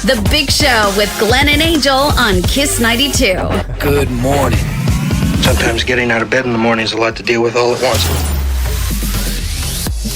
The Big Show with Glenn and Angel on Kiss 92. Good morning. Sometimes getting out of bed in the morning is a lot to deal with all at once.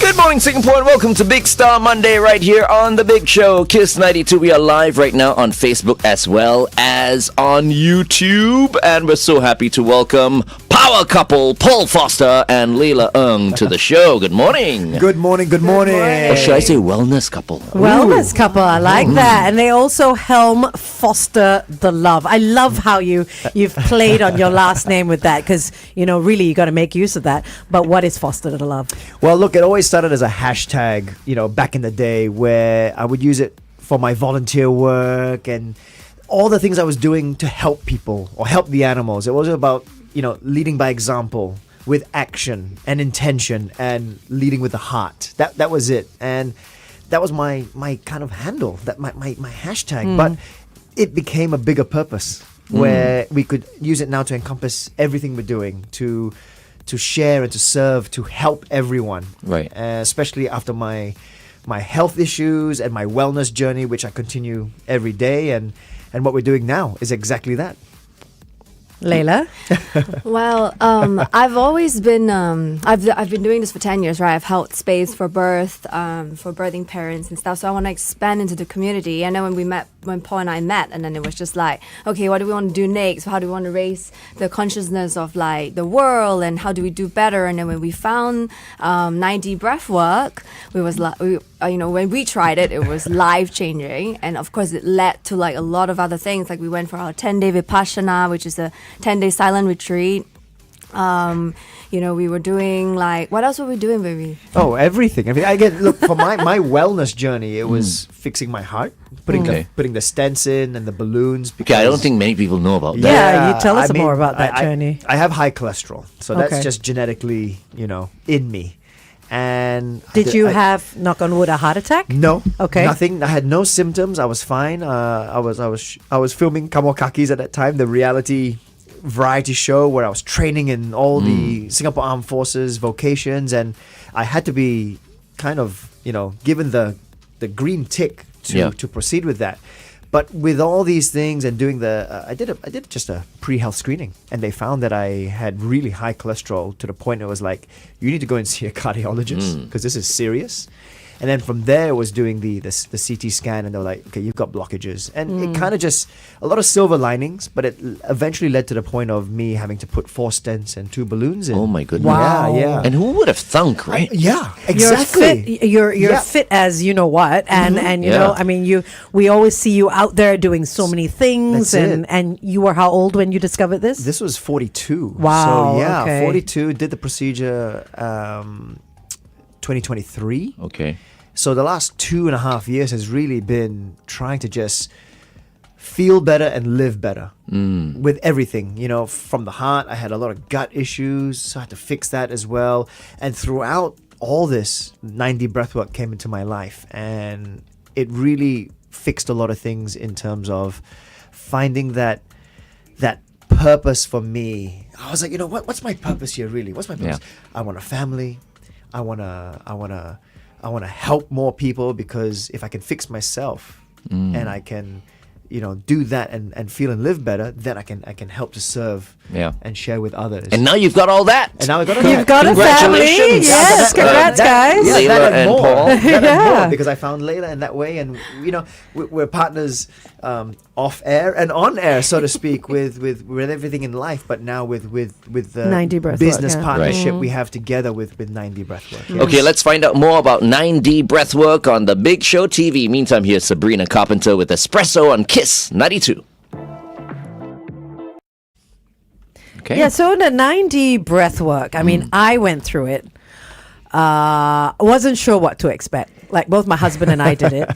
Good morning, Singapore, and welcome to Big Star Monday right here on The Big Show, Kiss 92. We are live right now on Facebook as well as on YouTube, and we're so happy to welcome power couple Paul Foster and Leila Ng to the show. Good morning. Good morning, good morning. Or should I say wellness couple? Wellness couple, I like that. And they also helm FosterTheLove. I love how you've played on your last name with that, because, you know, really you got to make use of that. But what is FosterTheLove? Well, look, it always started as a hashtag, you know, back in the day, where I would use it for my volunteer work and all the things I was doing to help people or help the animals. It was about, you know, leading by example with action and intention and leading with the heart. That was it. And that was my kind of handle, that my hashtag. But it became a bigger purpose where we could use it now to encompass everything we're doing, to share and to serve, to help everyone. Right. Especially after my health issues and my wellness journey, which I continue every day. And what we're doing now is exactly that. Leila? Well, I've always been I've been doing this for 10 years, right? I've held space for birth, for birthing parents and stuff. So I want to expand into the community. And then when Paul and I met, and then it was just like, okay, what do we want to do next? How do we want to raise the consciousness of like the world, and how do we do better? And then when we found 9D Breathwork, when we tried it, it was life changing. And of course, it led to like a lot of other things. Like we went for our 10-day Vipassana, which is a 10-day silent retreat. We were doing like, what else were we doing, baby? Oh, everything. I mean, look, for my wellness journey, it was fixing my heart, putting the stents in and the balloons. Okay, I don't think many people know about that. Yeah, you tell us more about that journey. I have high cholesterol, so that's just genetically, in me. And did you have, knock on wood, a heart attack? No. Okay. Nothing. I had no symptoms. I was fine. I was filming Kamokakis at that time, the reality variety show where I was training in all the Singapore Armed Forces vocations, and I had to be kind of, given the green tick to proceed with that. But with all these things and doing I did just a pre-health screening, and they found that I had really high cholesterol to the point it was like, you need to go and see a cardiologist because this is serious. And then from there, it was doing the CT scan, and they were like, okay, you've got blockages. And it kind of just, a lot of silver linings, but it eventually led to the point of me having to put 4 stents and 2 balloons in. Oh my goodness. Wow. Yeah. And who would have thunk, right? Yeah, exactly. You're fit as you know what, and I mean, we always see you out there doing so many things. That's it. And you were how old when you discovered this? This was 42. Wow. So okay. 42, did the procedure 2023. Okay. So the last 2.5 years has really been trying to just feel better and live better with everything. From the heart, I had a lot of gut issues, so I had to fix that as well. And throughout all this, 9D Breathwork came into my life, and it really fixed a lot of things in terms of finding that purpose for me. I was like, what's my purpose here really? What's my purpose? Yeah. I want a family. I want to help more people, because if I can fix myself and I can, do that and feel and live better, then I can help to serve and share with others. And now you've got all that. And now I've got You've got a family. Yes, congrats, guys. Yeah, Leila that and more. Paul. That and more, because I found Leila in that way, and we're partners off air and on air, so to speak, with everything in life. But now with the 9D Breathwork, business partnership we have together with 9D Breathwork. Yes. Okay, let's find out more about 9D Breathwork on The Big Show TV. Meantime, here's Sabrina Carpenter with Espresso on Kiss 92. Okay. Yeah, so the 9D Breathwork, I mean, I went through it. Wasn't sure what to expect. Like, both my husband and I did it.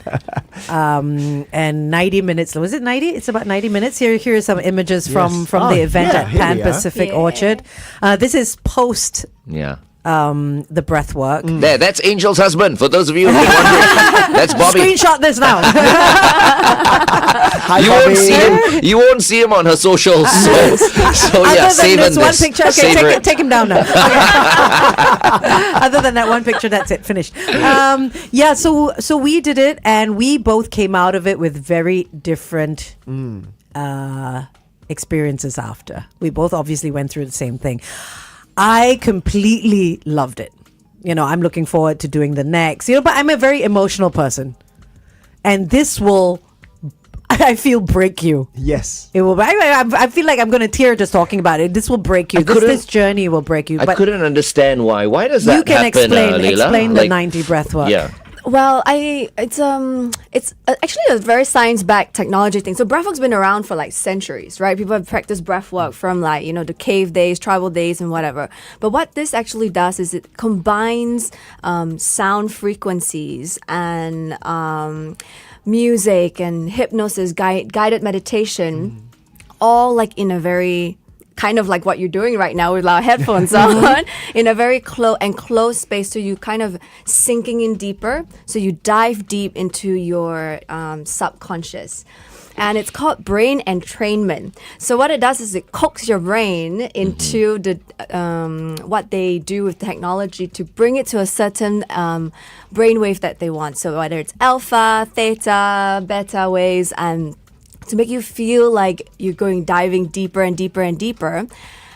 And 90 minutes. Was it 90? It's about 90 minutes. Here are some images from the event at Pan Pacific Orchard. This is post the Breathwork. There, that's Angel's husband. For those of you who've been wondering, that's Bobby. Screenshot this now. Hi, You Bobby. won't see him. You won't see him on her socials. So yeah, Other than save this him one this. picture, okay, Savor it. take him down now. Other than that one picture, that's it, finished. Yeah, so we did it, and we both came out of it with very different experiences after. We both obviously went through the same thing. I completely loved it. I'm looking forward to doing the next. But I'm a very emotional person, and this will, I feel, break you. Yes. It will. I feel like I'm going to tear just talking about it. This will break you. This journey will break you. I couldn't understand why. Why does that you can happen, Leila? explain the 90 breath work. Yeah. Well, it's actually a very science-backed technology thing. So breathwork's been around for like centuries, right? People have practiced breathwork from like, the cave days, tribal days, and whatever. But what this actually does is it combines sound frequencies and music and hypnosis, guided meditation, all like in a very kind of like what you're doing right now with our headphones on, in a very enclosed space. So you kind of sinking in deeper. So you dive deep into your subconscious. And it's called brain entrainment. So what it does is it coaxes your brain into the what they do with technology to bring it to a certain brainwave that they want. So whether it's alpha, theta, beta waves, and to make you feel like you're diving deeper and deeper and deeper.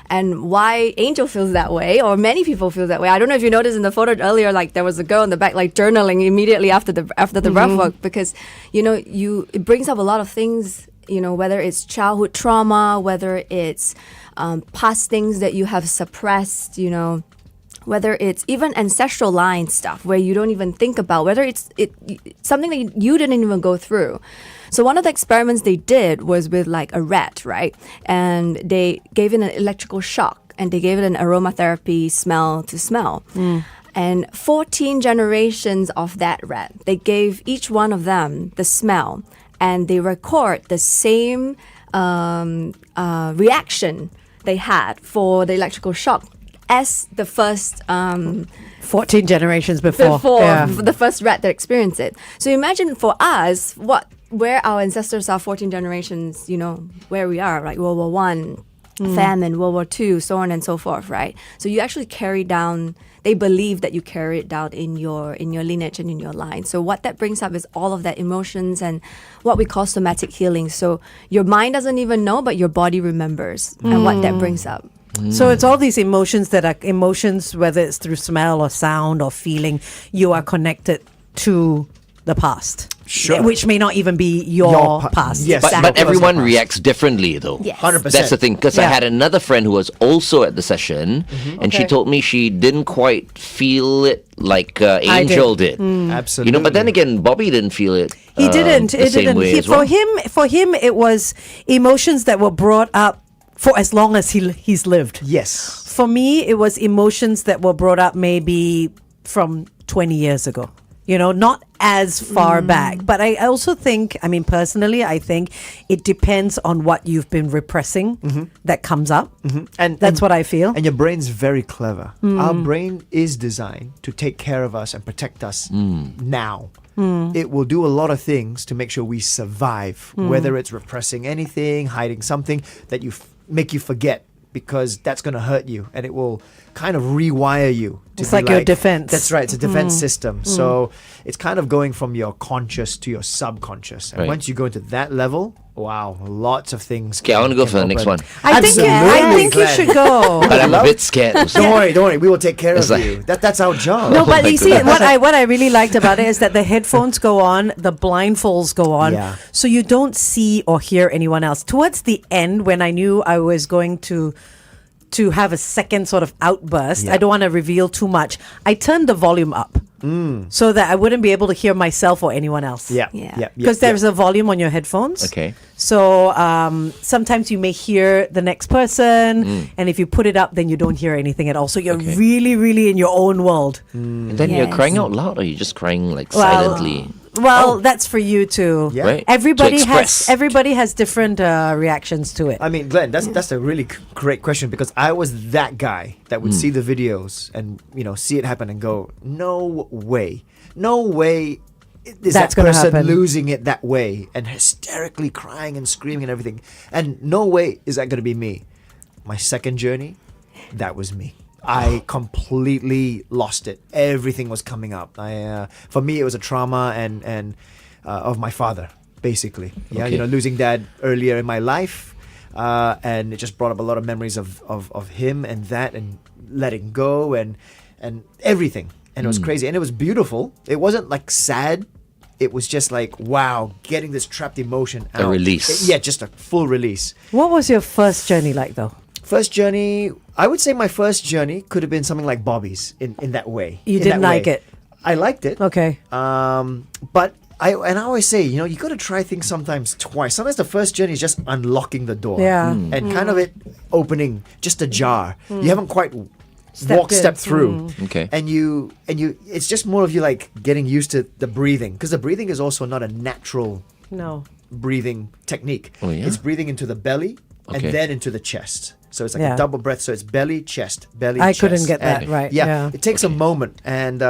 And why Angel feels that way, or many people feel that way. I don't know if you noticed in the photo earlier, like there was a girl in the back, like journaling immediately after the breathwork, because it brings up a lot of things. Whether it's childhood trauma, whether it's past things that you have suppressed. Whether it's even ancestral line stuff where you don't even think about, whether it's something that you didn't even go through. So one of the experiments they did was with like a rat, right? And they gave it an electrical shock, and they gave it an aromatherapy smell to smell. And 14 generations of that rat, they gave each one of them the smell, and they record the same reaction they had for the electrical shock as the first 14 generations before the first rat that experienced it. So imagine for us where our ancestors are 14 generations, where we are, like World War One, famine, World War II, so on and so forth, right? So you actually carry down. They believe that you carry it down in your lineage and in your line. So what that brings up is all of that emotions and what we call somatic healing. So your mind doesn't even know, but your body remembers, and what that brings up. So it's all these emotions that are emotions, whether it's through smell or sound or feeling, you are connected to the past. Sure. Which may not even be your past. Yes. But Exactly. everyone reacts differently, though. Yes. 100%. That's the thing. Because I Yeah. had another friend who was also at the session, and she Okay. told me she didn't quite feel it like I Angel did. Absolutely. But then again, Bobby didn't feel it. He didn't. The It same didn't. way as well. For him, it was emotions that were brought up for as long as he's lived. Yes. For me, it was emotions that were brought up maybe from 20 years ago. Not as far back. But I also think, personally, I think it depends on what you've been repressing that comes up. And That's what I feel. And your brain's very clever. Our brain is designed to take care of us and protect us now. It will do a lot of things to make sure we survive, whether it's repressing anything, hiding something that make you forget, because that's going to hurt you, and it will kind of rewire you. It's be like your defense. That's right. It's a defense system. So it's kind of going from your conscious to your subconscious. And Right. once you go into that level, wow, lots of things. Okay, I want to go can for the next open. one. I think you Absolutely, should Glenn. go. But I'm a bit scared. Don't worry. We will take care It's of like- you. That's our job. No, Oh but my you see, goodness. what I really liked about it is that the headphones go on, the blindfolds go on, Yeah. so you don't see or hear anyone else. Towards the end, when I knew I was going to have a second sort of outburst, Yeah. I don't want to reveal too much. I turned the volume up so that I wouldn't be able to hear myself or anyone else. Yeah. Yeah. Because there's a volume on your headphones. Okay. So sometimes you may hear the next person, and if you put it up, then you don't hear anything at all. So you're really, really in your own world. And then you're Yes. crying out loud, or you're just crying like Well, silently? Well, that's for you to. Yeah. Right. Everybody To express. has different reactions to it. I mean, Glenn, that's a really great question, because I was that guy that would see the videos and see it happen and go, no way, is That's that gonna person happen. losing it that way and hysterically crying and screaming and everything, and no way is that going to be me. My second journey, that was me. I completely lost it. Everything was coming up. For me, it was a trauma and of my father, basically. Yeah, Okay. losing dad earlier in my life, and it just brought up a lot of memories of him and that, and letting go and everything. And it was crazy, and it was beautiful. It wasn't like sad. It was just like, wow, getting this trapped emotion out. A release. Yeah, just a full release. What was your first journey like, though? First journey, I would say my first journey could have been something like Bobby's in that way. You in didn't that like way. it? I liked it. Okay. But I always say, you got to try things sometimes twice. Sometimes the first journey is just unlocking the door. Yeah. And kind of it opening just ajar. You haven't quite Stepped in. stepped through. Okay. And you it's just more of you like getting used to the breathing, because the breathing is also not a natural No. breathing technique. Oh, yeah? It's breathing into the belly Okay. and then into the chest. So it's like Yeah. a double breath. So it's belly, chest, belly, I chest. couldn't get that And right. Yeah, Yeah. it takes a moment, and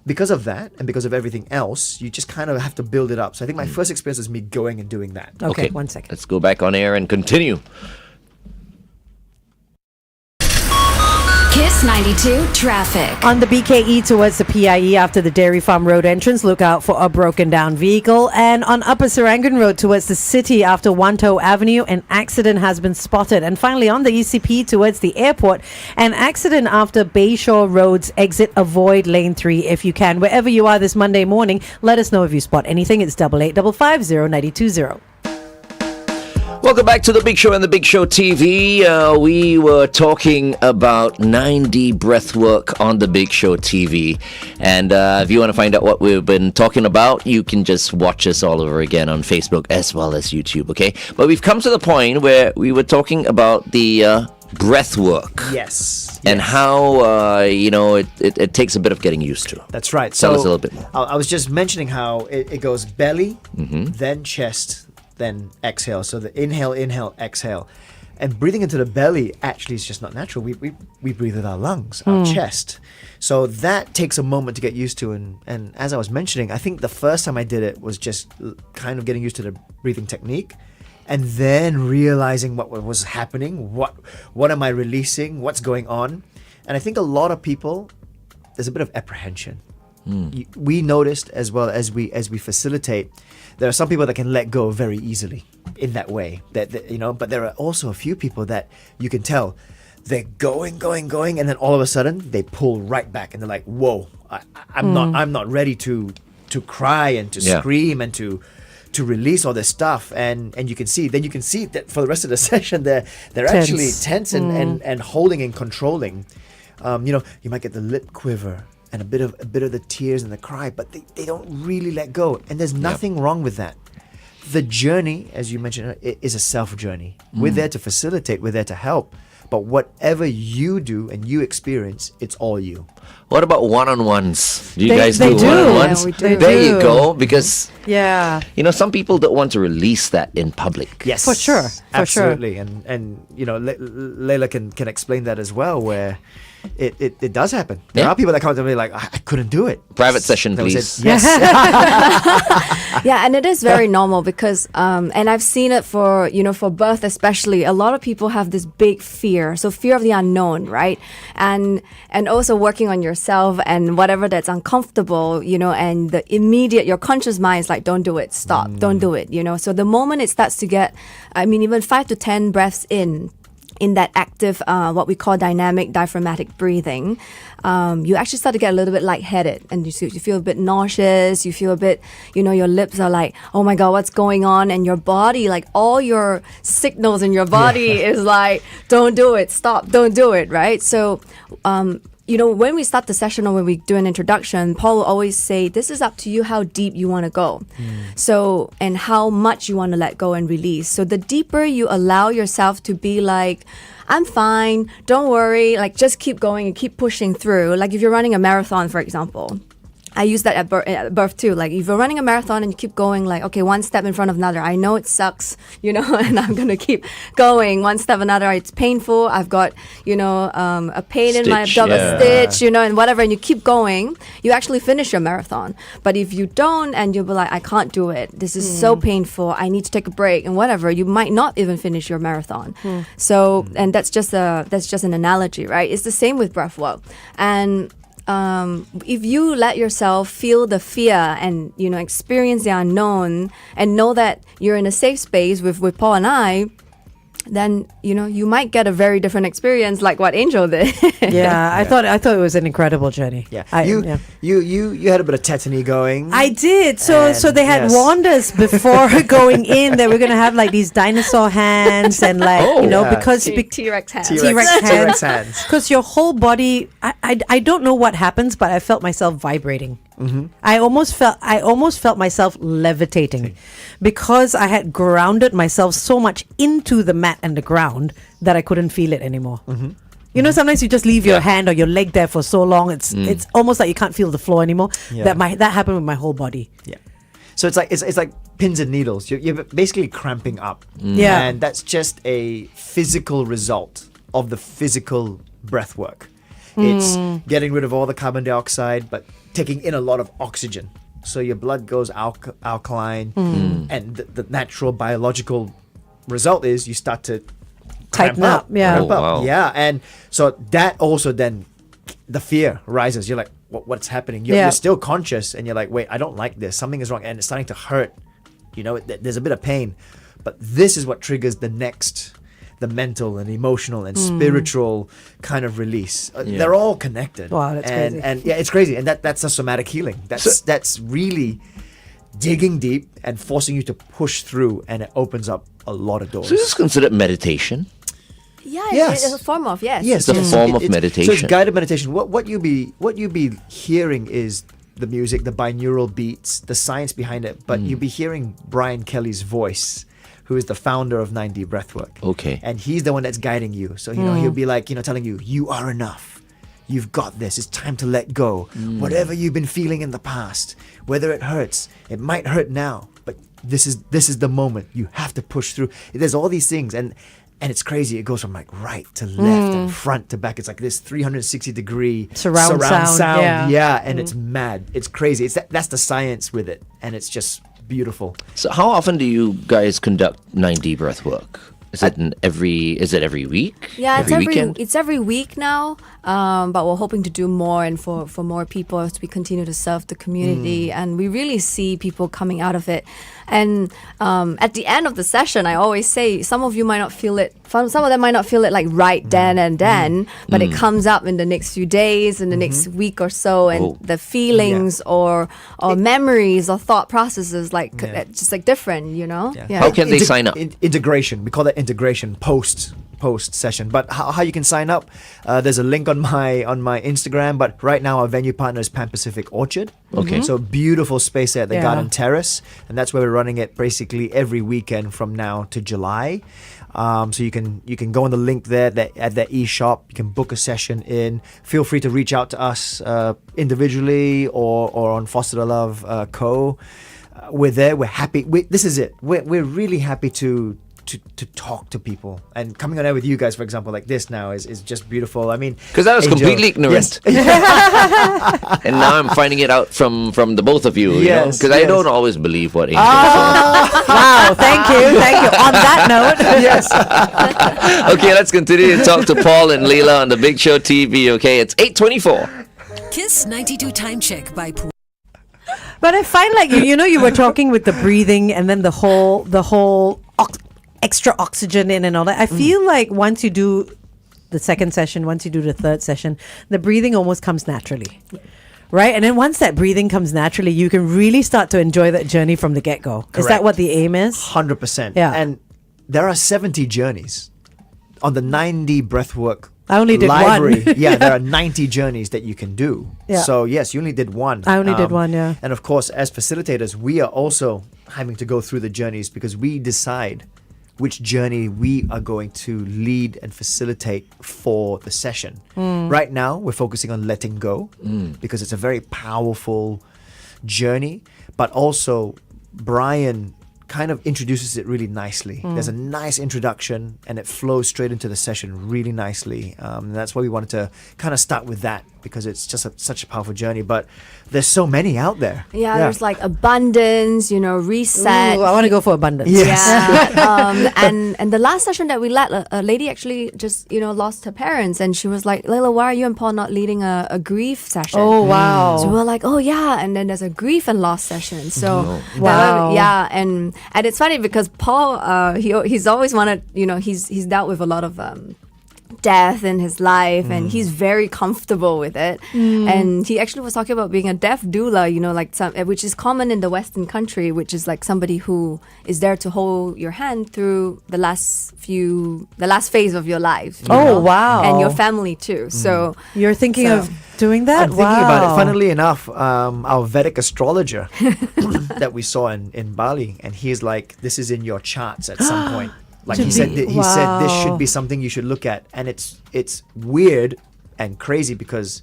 because of that and because of everything else, you just kind of have to build it up. So I think my first experience was me going and doing that. Okay, 1 second. Let's go back on air and continue. Kiss 92 traffic. On the BKE towards the PIE after the Dairy Farm Road entrance, look out for a broken down vehicle. And on Upper Serangoon Road towards the city after Wanto Avenue, an accident has been spotted. And finally on the ECP towards the airport, an accident after Bayshore Road's exit. Avoid lane 3 if you can. Wherever you are this Monday morning, let us know if you spot anything. It's 88550920. Welcome back to The Big Show and The Big Show TV. We were talking about 9D Breathwork on The Big Show TV. And if you want to find out what we've been talking about, you can just watch us all over again on Facebook as well as YouTube, okay? But we've come to the point where we were talking about the breathwork. Yes. And how, it takes a bit of getting used to. That's right. Tell us a little bit more. I was just mentioning how it goes belly, then chest, then exhale. So the inhale, exhale. And breathing into the belly actually is just not natural. We breathe with our lungs, our chest. So that takes a moment to get used to. And as I was mentioning, I think the first time I did it was just kind of getting used to the breathing technique. And then realizing what was happening, what am I releasing, what's going on. And I think a lot of people, there's a bit of apprehension. We noticed as well as we facilitate, there are some people that can let go very easily in that way. That but there are also a few people that you can tell they're going, and then all of a sudden they pull right back, and they're like, "Whoa, I'm not ready to cry and to scream and to release all this stuff." And you can see that for the rest of the session they're actually tense and holding and controlling. You might get the lip quiver and a bit of the tears and the cry, but they don't really let go. And there's nothing wrong with that. The journey, as you mentioned, is a self journey. We're there to facilitate, we're there to help. But whatever you do and you experience, it's all you. What about one-on-ones? Do you They- guys they do do. one-on-ones? Yeah, we do. There you do. go. Because, Yeah. some people don't want to release that in public. Yes, For sure. absolutely. And Leila can explain that as well, where it does happen. There Yeah. are people that come to me like, I couldn't do it. Private session, That was please. it. Yes. Yeah, and it is very normal because, and I've seen it for birth especially. A lot of people have this big fear, so fear of the unknown, right? And also working on yourself and whatever that's uncomfortable, and the immediate your conscious mind is like, don't do it, stop, don't do it, So the moment it starts to get, even 5 to 10 breaths in that active, what we call dynamic diaphragmatic breathing, you actually start to get a little bit lightheaded, and you feel a bit nauseous. You feel a bit, your lips are like, oh my God, what's going on? And your body, like all your signals in your body is like, don't do it, stop, don't do it, right? So, when we start the session or when we do an introduction, Paul will always say, this is up to you how deep you want to go. So, and how much you want to let go and release. So the deeper you allow yourself to be like, I'm fine, don't worry, like just keep going and keep pushing through. Like if you're running a marathon, for example, I use that at birth too. Like if you're running a marathon and you keep going, like, okay, one step in front of another. I know it sucks, and I'm going to keep going one step another. It's painful. I've got, a pain in my abdomen, stitch, and whatever. And you keep going, you actually finish your marathon. But if you don't, and you'll be like, I can't do it. This is so painful. I need to take a break and whatever. You might not even finish your marathon. So, and that's just an analogy, right? It's the same with breathwork. And if you let yourself feel the fear and experience the unknown and know that you're in a safe space with Paul and I, then you might get a very different experience like what Angel did. I thought it was an incredible journey. You had a bit of tetany going. I did. So they had warned us before going in that we're gonna have like these dinosaur hands and because T-Rex hands. T-Rex hands. Because your whole body, I don't know what happens, but I felt myself vibrating. Mm-hmm. I almost felt myself levitating because I had grounded myself so much into the mat and the ground that I couldn't feel it anymore. Mm-hmm. Sometimes you just leave your hand or your leg there for so long, it's almost like you can't feel the floor anymore. That happened with my whole body. So it's like pins and needles. You're basically cramping up. And that's just a physical result of the physical breath work. It's getting rid of all the carbon dioxide, but taking in a lot of oxygen. So your blood goes alkaline, and the natural biological result is you start to tighten up. Wow. Yeah, and so that also then the fear rises. You're like, what's happening? You're still conscious, and you're like, wait, I don't like this. Something is wrong, and it's starting to hurt. There's a bit of pain, but this is what triggers the mental and emotional and spiritual kind of release. They're all connected. Wow, that's crazy. And it's crazy. And that's a somatic healing. That's really digging deep and forcing you to push through, and it opens up a lot of doors. So this is considered meditation? Yes. It's a form of, yes. Yes, It's a form of meditation. So it's guided meditation. What you be hearing is the music, the binaural beats, the science behind it, but you'll be hearing Brian Kelly's voice, who is the founder of 9D Breathwork. Okay. And he's the one that's guiding you. So, he'll be like, telling you, you are enough. You've got this. It's time to let go. Whatever you've been feeling in the past, whether it hurts, it might hurt now, but this is the moment. You have to push through. There's all these things, and it's crazy. It goes from like right to left and front to back. It's like this 360-degree surround sound. Yeah, and it's mad. It's crazy. That's the science with it, and it's just beautiful. So how often do you guys conduct 9D breath work? Is it every week? Yeah, weekend? it's every week now. But we're hoping to do more and for more people as we continue to serve the community. And we really see people coming out of it. And at the end of the session, I always say some of you might not feel it. Some of them might not feel it like right then and then, but it comes up in the next few days, in the next week or so, and the feelings or memories or thought processes just like different, Yeah. How can they sign up? Integration. We call that integration post session. But how you can sign up? There's a link on my Instagram. But right now our venue partner is Pan Pacific Orchard. Okay. So beautiful space there at the Garden Terrace, and that's where we're running it basically every weekend from now to July. So you can go on the link there at that e-shop. You can book a session in. Feel free to reach out to us individually or on FosterTheLove Co. We're there. We're happy. This is it. We're really happy to talk to people, and coming on air with you guys, for example, like this now is just beautiful. I mean, because I was completely ignorant, and now I'm finding it out from the both of you. Yes, because I don't always believe what Angel says. Wow, thank you. On that note, yes. Okay, let's continue to talk to Paul and Leila on the Big Show TV. Okay, it's 8:24. Kiss 92 Time Check by Pool. but I find like you were talking with the breathing and then the whole extra oxygen in and all that. I feel like once you do the second session, once you do the third session, the breathing almost comes naturally. Right? And then once that breathing comes naturally, you can really start to enjoy that journey from the get-go. Correct. Is that what the aim is? 100%. Yeah. And there are 70 journeys on the 9D Breathwork I only did library. one. Yeah, there are 90 journeys that you can do. Yeah. So yes, you only did one. I only did one, yeah. And of course, as facilitators, we are also having to go through the journeys because we decide which journey we are going to lead and facilitate for the session. Right now, we're focusing on letting go because it's a very powerful journey, but also Brian kind of introduces it really nicely. There's a nice introduction and it flows straight into the session really nicely. And that's why we wanted to kind of start with that, because it's just such a powerful journey. But there's so many out there. Yeah, there's like abundance, reset. Ooh, I want to go for abundance. Yes. Yeah. And the last session that we led, a lady actually just lost her parents, and she was like, Leila, why are you and Paul not leading a grief session? Oh, wow. So we were like, oh yeah, and then there's a grief and loss session. So Wow. yeah, and it's funny because Paul, he's always wanted, he's dealt with a lot of death in his life, and he's very comfortable with it. And he actually was talking about being a death doula, which is common in the Western country, which is like somebody who is there to hold your hand through the last phase of your life. Oh, wow. And your family too. So You're thinking of doing that? I'm thinking about it. Funnily enough, our Vedic astrologer that we saw in Bali, and he's like, this is in your charts at some point. Like he said this should be something you should look at. And it's weird and crazy because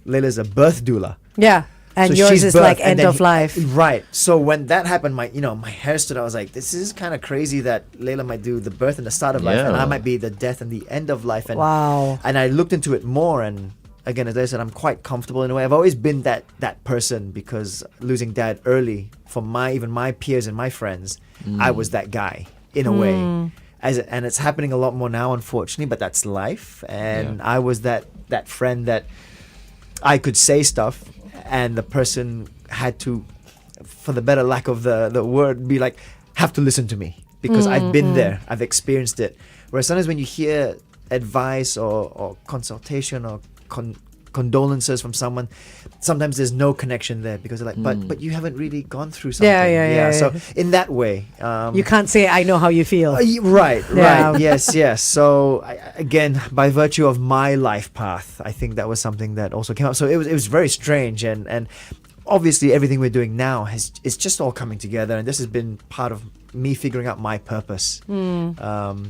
Leila's a birth doula. Yeah. And So yours she's is birth, like and end then of life. Right. So when that happened, my hair stood up. I was like, this is kind of crazy that Leila might do the birth and the start of life, and I might be the death and the end of life. And Wow. And I looked into it more, and again, as I said, I'm quite comfortable in a way. I've always been that person, because losing dad early, for even my peers and my friends, I was that guy in a way. And it's happening a lot more now, unfortunately, but that's life. And I was that friend that I could say stuff, and the person had to, for the better lack of the word, be like, have to listen to me, because I've been there, I've experienced it. Whereas sometimes when you hear advice or consultation or condolences from someone, sometimes there's no connection there, because they're like, but you haven't really gone through something. Yeah. So in that way, You can't say, I know how you feel. right. Yeah. Yes. So again, by virtue of my life path, I think that was something that also came up. So it was very strange, and obviously everything we're doing now it's just all coming together, and this has been part of me figuring out my purpose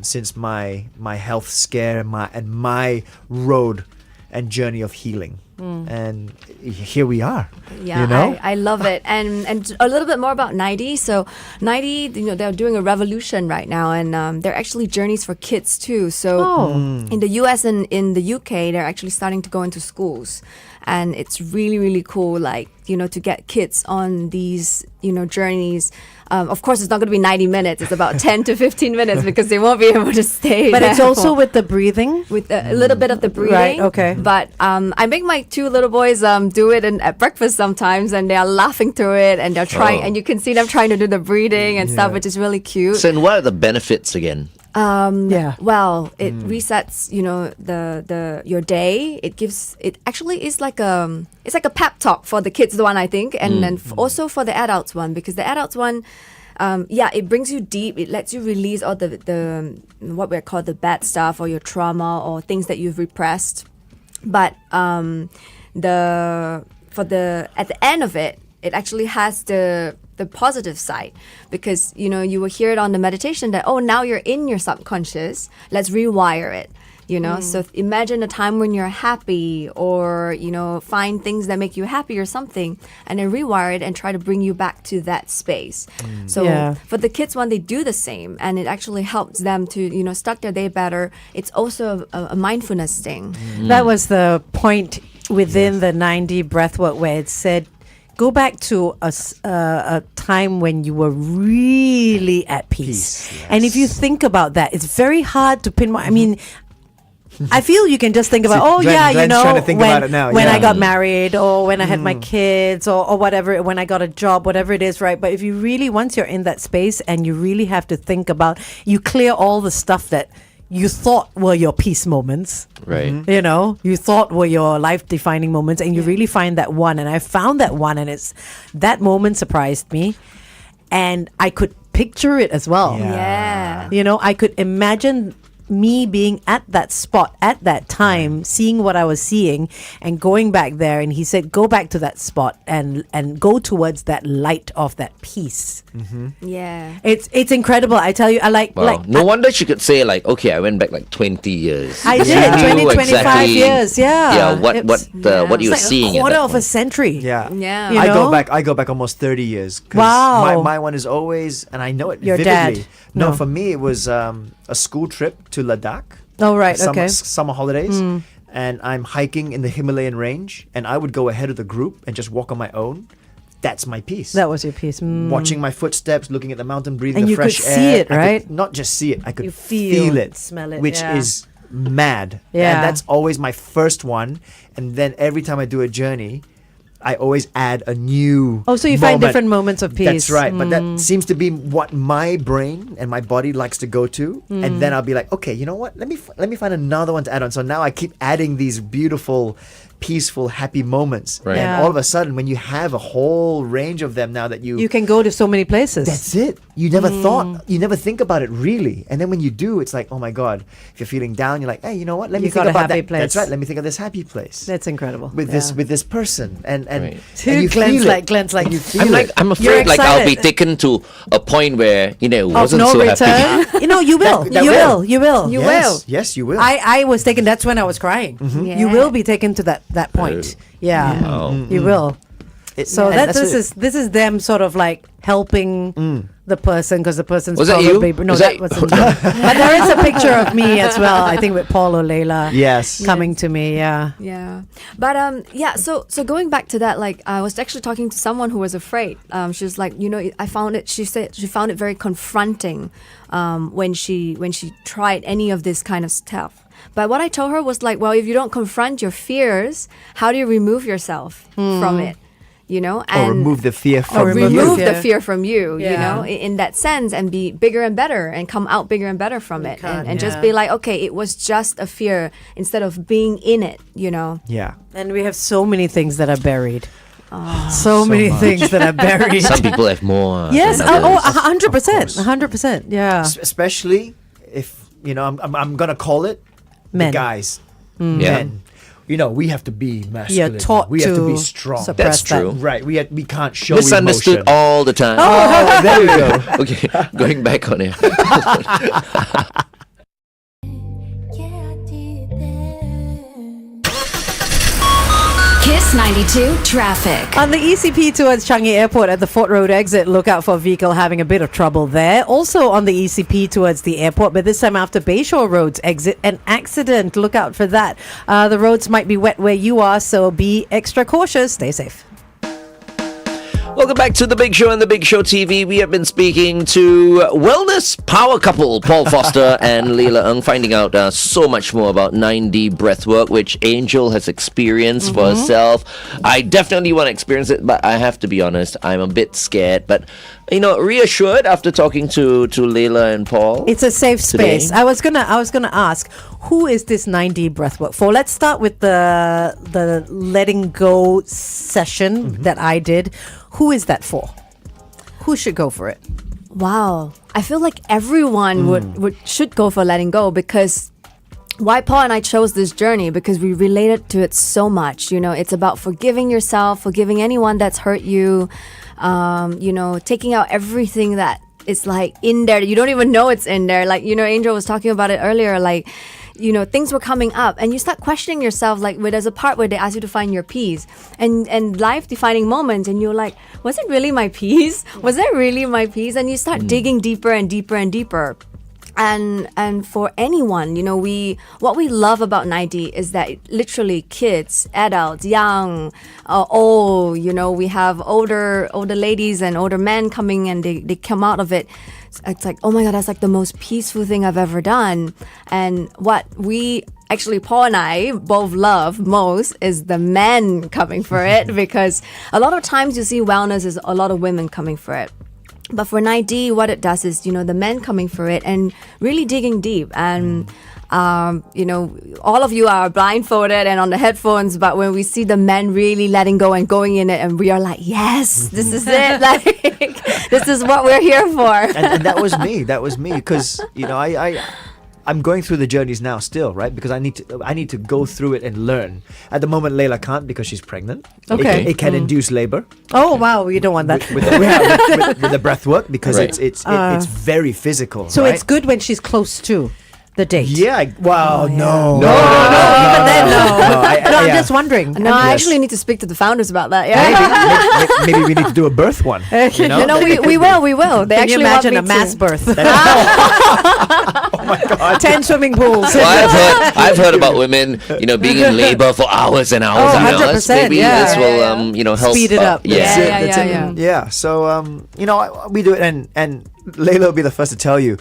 since my health scare and my road and journey of healing. And here we are. Yeah, I love it. And a little bit more about 90. So 90, they're doing a revolution right now, and they're actually journeys for kids too. So in the US and in the UK, they're actually starting to go into schools. And it's really, really cool, to get kids on these, journeys. Of course, it's not going to be 90 minutes. It's about 10 to 15 minutes, because they won't be able to stay. But it's also with the breathing? With a little bit of the breathing. Right, okay. But I make my two little boys do it at breakfast sometimes, and they are laughing through it, and they're trying, and you can see them trying to do the breathing and stuff, which is really cute. So, and what are the benefits again? Well, it resets, your day. It actually is like it's like a pep talk for the kids one, I think, and then also for the adults one, because the adults one, it brings you deep. It lets you release all the what we call the bad stuff, or your trauma, or things that you've repressed. But at the end of it, it actually has the positive side, because you will hear it on the meditation that, now you're in your subconscious, let's rewire it. So imagine a time when you're happy, or find things that make you happy or something, and then rewire it and try to bring you back to that space. So for the kids, when they do the same, and it actually helps them to start their day better. It's also a mindfulness thing. That was the point within the 90 breathwork, where it said, go back to a time when you were really at peace. And if you think about that, it's very hard to pinpoint. I mean, I feel you can just think about, Glenn's trying to think about it now. when I got married, or when I had my kids, or whatever, when I got a job, whatever it is, right? But if you really, once you're in that space, and you really have to think about, you clear all the stuff that you thought were your peace moments. Right. You thought were your life-defining moments, and you really find that one. And I found that one, and that moment surprised me. And I could picture it as well. Yeah. I could imagine me being at that spot at that time, seeing what I was seeing and going back there, and he said go back to that spot and go towards that light of that peace. Yeah. It's incredible. I tell you, I like Wow. like No wonder she could say like, okay, I went back like 20 years. I Because did, you knew 20, 25 years, yeah. Yeah, what It's- what you were it's like seeing a at quarter that of a point. century. Yeah. Yeah. You I know? go back almost 30 years. 'cause Wow. My one is always, and I know it Your vividly. dad? No, No. for me it was a school trip to Ladakh. Oh, right, okay. Summer holidays. And I'm hiking in the Himalayan range, and I would go ahead of the group and just walk on my own. That's my peace. That was your piece. Watching my footsteps, looking at the mountain, breathing And the you fresh could air. see it, I could right? not just see it, I could You feel it, smell it, which yeah. is mad. Yeah. And that's always my first one. And then every time I do a journey, I always add a new. Oh, so you find different moments of peace. That's right. But that seems to be what my brain and my body likes to go to. And then I'll be like, okay, you know what? Let me find another one to add on. So now I keep adding these beautiful, peaceful, happy moments. Right. And Yeah. all of a sudden, when you have a whole range of them now that You can go to so many places. that's it. You never thought, you never think about it really. And then when you do, it's like, oh my God, if you're feeling down, you're like, hey, you know what? Let me You think got a about happy that. place. That's right. Let me think of this happy place. That's incredible. with this person. And Right. and you Glenn's feel it. Glenn's like, And you feel I'm like, it. I'm You're afraid like I'll be excited. taken to a point where, you know, of wasn't no so return. happy. You know, you will. That you will. will. You will. You yes, will. Yes, you will. I was taken. That's when I was crying. Mm-hmm. You Yeah. will be taken to that point. Yeah, you will. So and that's this is them sort of like helping the person because the person's Was that probably you? no, Was that that- wasn't me. But there is a picture of me as well. I think with Paul or Leila. Yes. coming to me. Yeah. Yeah, but yeah. So going back to that, like I was actually talking to someone who was afraid. She was like, you know, I found it. She said she found it very confronting when she tried any of this kind of stuff. But what I told her was like, well, if you don't confront your fears, how do you remove yourself from it? You know, or remove the fear from remove you. remove fear. the fear from you, you Yeah. know, in that sense, and be bigger and better and come out bigger and better from it. And just be like, okay, it was just a fear instead of being in it, you know. Yeah. And we have so many things that are buried. So many things that are buried. Some people have more. Yes. than Oh, others. 100%. 100%. Yeah. Especially if, you know, I'm going to call it Men. the guys. Yeah. Men. You know, we have to be masculine. taught we have to be to strong. suppress That's true. that. Right. We can't show Misunderstood emotion. all the time. Oh, there we go. Okay, going back on it. Kiss 92 traffic. On the ECP towards Changi Airport at the Fort Road exit, look out for a vehicle having a bit of trouble there. Also on the ECP towards the airport, but this time after Bayshore Road's exit, an accident. Look out for that. The roads might be wet where you are, so be extra cautious. Stay safe. Welcome back to The Big Show and The Big Show TV. We have been speaking to wellness power couple Paul Foster and Leila Ng, finding out so much more about 9D breathwork, which Angel has experienced for herself. I definitely want to experience it, but I have to be honest, I'm a bit scared. But, you know, reassured after talking to Leila and Paul. It's a safe Today. space. I was gonna ask, who is this 9D breathwork for? Let's start with the letting go session that I did. Who is that for? Who should go for it? Wow. I feel like everyone should go for letting go, because why Paul and I chose this journey, because we related to it so much. You know, it's about forgiving yourself, forgiving anyone that's hurt you, you know, taking out everything that is like in there. You don't even know it's in there. Like, you know, Angel was talking about it earlier, like, you know, things were coming up and you start questioning yourself, like where there's a part where they ask you to find your peace and life defining moments, and you're like, was it really my peace? Was that really my peace? And you start digging deeper and deeper and deeper. And for anyone, you know, what we love about 90 is that literally kids, adults, young, old, you know, we have older ladies and older men coming, and they come out of it. It's like, oh my God, that's like the most peaceful thing I've ever done. And what we actually, Paul and I both love most is the men coming for it, because a lot of times you see wellness is a lot of women coming for it. But for 9D, what it does is, you know, the men coming for it and really digging deep. And, you know, all of you are blindfolded and on the headphones, but when we see the men really letting go and going in it, and we are like, yes, this is it. Like, this is what we're here for. And that was me. That was me. Because, you know, I I'm going through the journeys now still, right? Because I need to go through it and learn. At the moment, Leila can't because she's pregnant. Okay. It can induce labor Oh wow, you don't want that. with the breath work because Right. it's very physical. So right? it's good when she's close to the date. Yeah. Wow. No. Even then, no. I'm yeah. just wondering. No, I actually need to speak to the founders about that. Yeah. Maybe we need to do a birth one. You know? No, we will. They Can you actually want imagine me a mass to. birth? Oh my God. 10 swimming pools. Well, I've heard about women, being in labor for hours and hours Oh, and hours. 100%, Maybe yeah. this will, help Speed it up. Yeah. That's it. Yeah. So we do it, and Leila will be the first to tell you,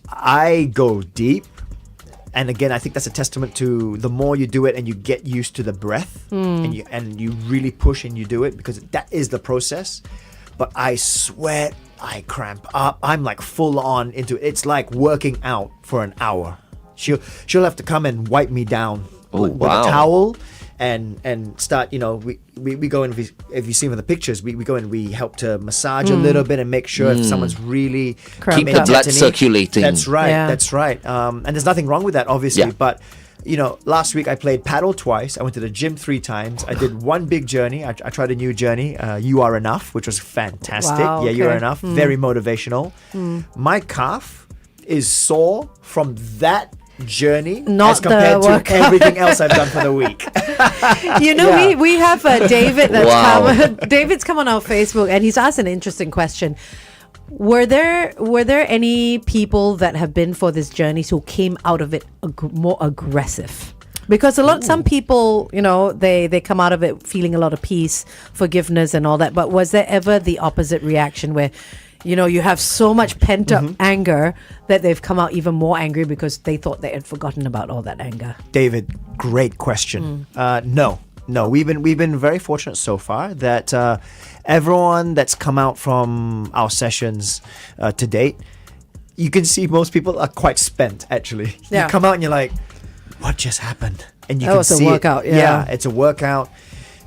I go deep. And again, I think that's a testament to the more you do it and you get used to the breath and you really push and you do it, because that is the process. But I sweat, I cramp up, I'm like full on into it. It's like working out for an hour. She'll have to come and wipe me down with wow. a towel and start, we go in, if you see from the pictures, we go in, we help to massage a little bit and make sure if someone's really Cramped Keep the up. blood tetany. circulating. That's right. Yeah. That's right. And there's nothing wrong with that, obviously. Yeah. But last week I played paddle twice. I went to the gym 3 times. I did one big journey. I tried a new journey, You Are Enough, which was fantastic. Wow, Yeah, You Are okay. Enough. Very motivational. My calf is sore from that journey Not as compared the to workout. everything else I've done for the week. Yeah. we have David that's Wow. come. David's come on our Facebook and he's asked an interesting question. Were there any people that have been for this journey who came out of it more aggressive? Because some people, they come out of it feeling a lot of peace, forgiveness, and all that. But was there ever the opposite reaction where, you have so much pent up anger that they've come out even more angry because they thought they had forgotten about all that anger? David, great question. No, we've been very fortunate so far that everyone that's come out from our sessions to date, you can see most people are quite spent. Actually, Yeah. you come out and you're like, "What just happened?" And you Oh, can it's a see workout, It. yeah. It's a workout,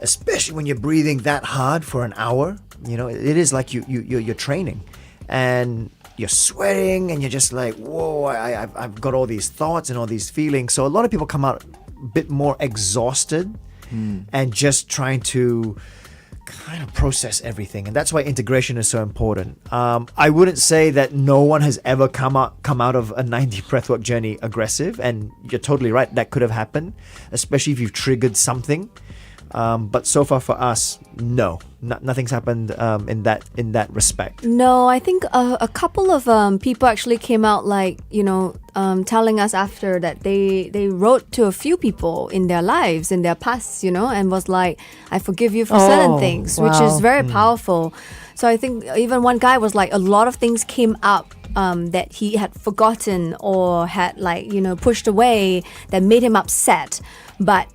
especially when you're breathing that hard for an hour. It is like you're training, and you're sweating, and you're just like, whoa, I've got all these thoughts and all these feelings. So a lot of people come out a bit more exhausted and just trying to kind of process everything, and that's why integration is so important. I wouldn't say that no one has ever come out of a 90 breathwork journey aggressive, and you're totally right, that could have happened, especially if you've triggered something. But so far for us, no, nothing's happened in that respect. No, I think a couple of people actually came out telling us after that they wrote to a few people in their lives, in their past, and was like, I forgive you for certain things, which wow. is very powerful. So I think even one guy was like, a lot of things came up that he had forgotten or had pushed away that made him upset. But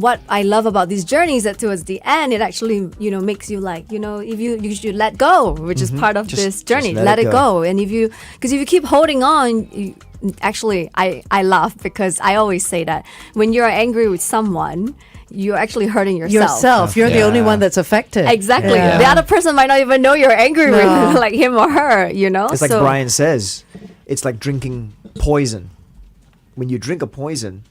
what I love about these journeys that towards the end, it actually, makes you like, if you should let go, which is part of this journey, just let it go. And if you keep holding on, actually, I laugh because I always say that when you're angry with someone, you're actually hurting yourself. You're the only one that's affected. Exactly. Yeah. The other person might not even know you're angry with like him or her, It's like Brian says, it's like drinking poison. When you drink a poison,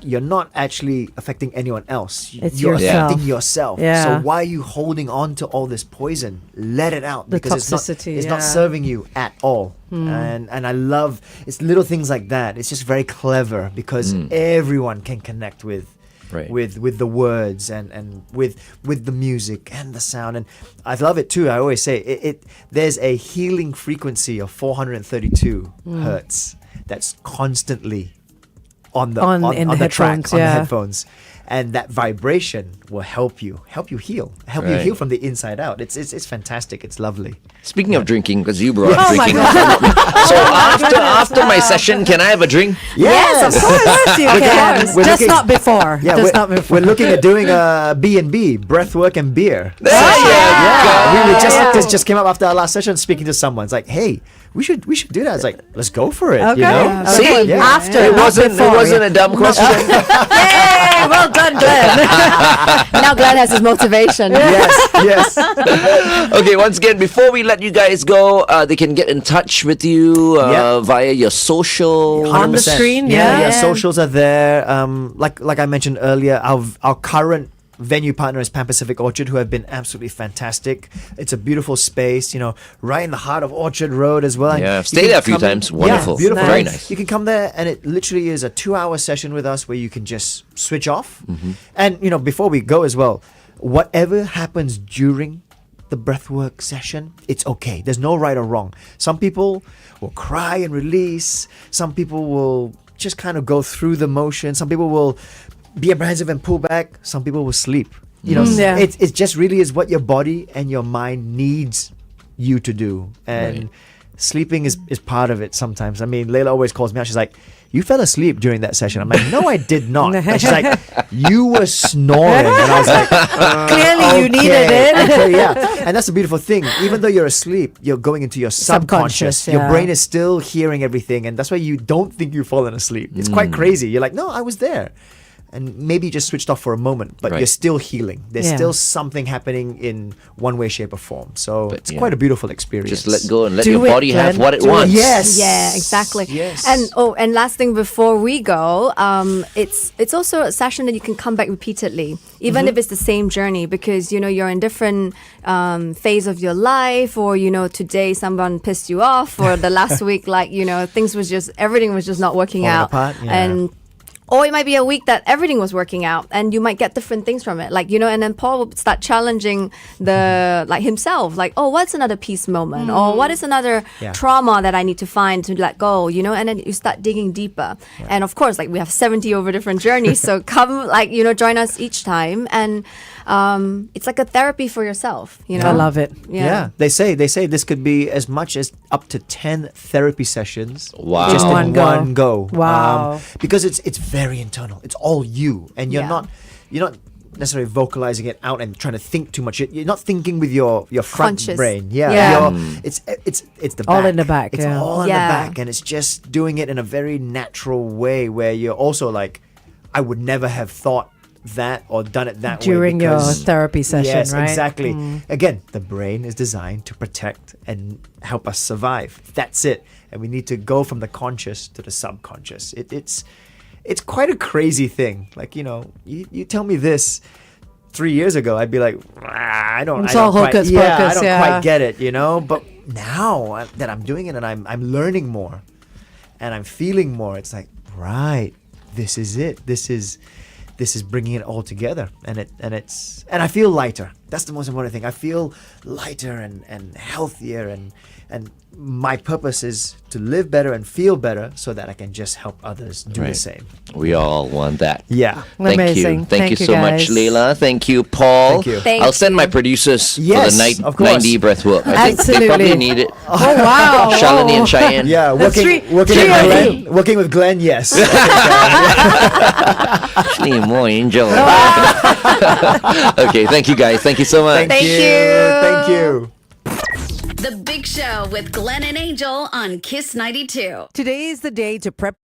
you're not actually affecting anyone else. It's you're yourself. affecting yourself. Yeah. So why are you holding on to all this poison? Let it out, The because toxicity, it's not yeah. serving you at all. And I love it's little things like that. It's just very clever because everyone can connect with. Right. With the words and with the music and the sound, and I love it too. I always say it there's a healing frequency of 432 hertz that's constantly on the On track, headphones, on the yeah. headphones, and that vibration will help you heal, you Right. heal from the inside out. It's fantastic. It's lovely. Speaking of drinking, because you brought up Oh my drinking. God. So after my session, can I have a drink? Yes, of course you can. We're Just looking- not before. Yeah, Just not before. we're looking at doing a B&B, breathwork and beer. There you go. We it just came up after our last session, speaking to someone. It's like, hey, we should do that. It's like, let's go for it. Okay. You know? Okay. See? After. It not wasn't before, a dumb question. Yay! Well done, Glenn. Now Glenn has his motivation. Yes. Okay, once again, before we let you guys go, they can get in touch with you via your social. On the 100%. screen, Yeah, yeah. socials are there. Like I mentioned earlier, our current venue partner is Pan Pacific Orchard, who have been absolutely fantastic. It's a beautiful space, right in the heart of Orchard Road as well. And Yeah, you stayed can there a few come- times. Wonderful. Yeah, beautiful. Very nice. You can come there, and it literally is a 2-hour session with us where you can just switch off. Mm-hmm. And before we go as well, whatever happens during the breathwork session, it's okay. There's no right or wrong. Some people will cry and release. Some people will just kind of go through the motion. Some people will be apprehensive and pull back. Some people will sleep. Yeah. It just really is what your body and your mind needs you to do. And Right. sleeping is part of it sometimes. I mean, Layla always calls me out. She's like, you fell asleep during that session. I'm like, no, I did not. And she's like, you were snoring. And I was like, Clearly, you needed it. Okay, yeah. And that's the beautiful thing. Even though you're asleep, you're going into your subconscious. Subconscious, Your yeah. brain is still hearing everything. And that's why you don't think you've fallen asleep. It's quite crazy. You're like, no, I was there. And maybe you just switched off for a moment, but Right. you're still healing. There's Yeah. still something happening in one way, shape, or form. So it's yeah. quite a beautiful experience. Just let go and let Do your it, body have Glenn. what it Do it. wants. Yes. Yeah, exactly. Yes. And last thing before we go, it's also a session that you can come back repeatedly, even if it's the same journey, because you're in different phase of your life, or today someone pissed you off, or the last week things was just everything was just not working Falling out, apart, yeah. and. Or it might be a week that everything was working out, and you might get different things from it. And then Paul will start challenging himself, what's another peace moment? Or what is another Yeah. trauma that I need to find to let go, and then you start digging deeper. And of course, we have 70 over different journeys. So come, join us each time. And it's like a therapy for yourself, I love it. Yeah. They say this could be as much as up to 10 therapy sessions. Wow. Just In in one one go. go. Wow. Because it's very internal. It's all you. And you're Yeah. not necessarily vocalizing it out and trying to think too much. You're not thinking with your front Conscious. brain. Yeah. Yeah. It's the All back. in the back, It's yeah. all in Yeah. the back, and it's just doing it in a very natural way where you're also like, I would never have thought that or done it that way During your because- therapy session, yes, right? exactly. Again, the brain is designed to protect and help us survive. That's it. And we need to go from the conscious to the subconscious. It's quite a crazy thing. You tell me this 3 years ago, I'd be like, I don't. It's I don't all quite, hocus yeah, I pocus, don't yeah. quite get it, But now that I'm doing it and I'm learning more, and I'm feeling more, it's like, right, this is it. This is bringing it all together, and I feel lighter. That's the most important thing. I feel lighter and healthier, and my purpose is to live better and feel better so that I can just help others do the Right. same. We all want that. Yeah. Amazing. Thank you Thank you, so much, guys. Leila. Thank you, Paul. Thank you. Thank I'll send you. my producers for Yes, the of course. 90 breathwork. I think they Absolutely. probably need it. Oh, wow. Shalini and Cheyenne. Yeah, That's working three with of Glenn. Working with Glenn, yes. Actually, more angel. Okay, thank you guys. Thank you so much. Thank you. Thank you. The Big Show with Glenn and Angel on Kiss 92. Today is the day to prep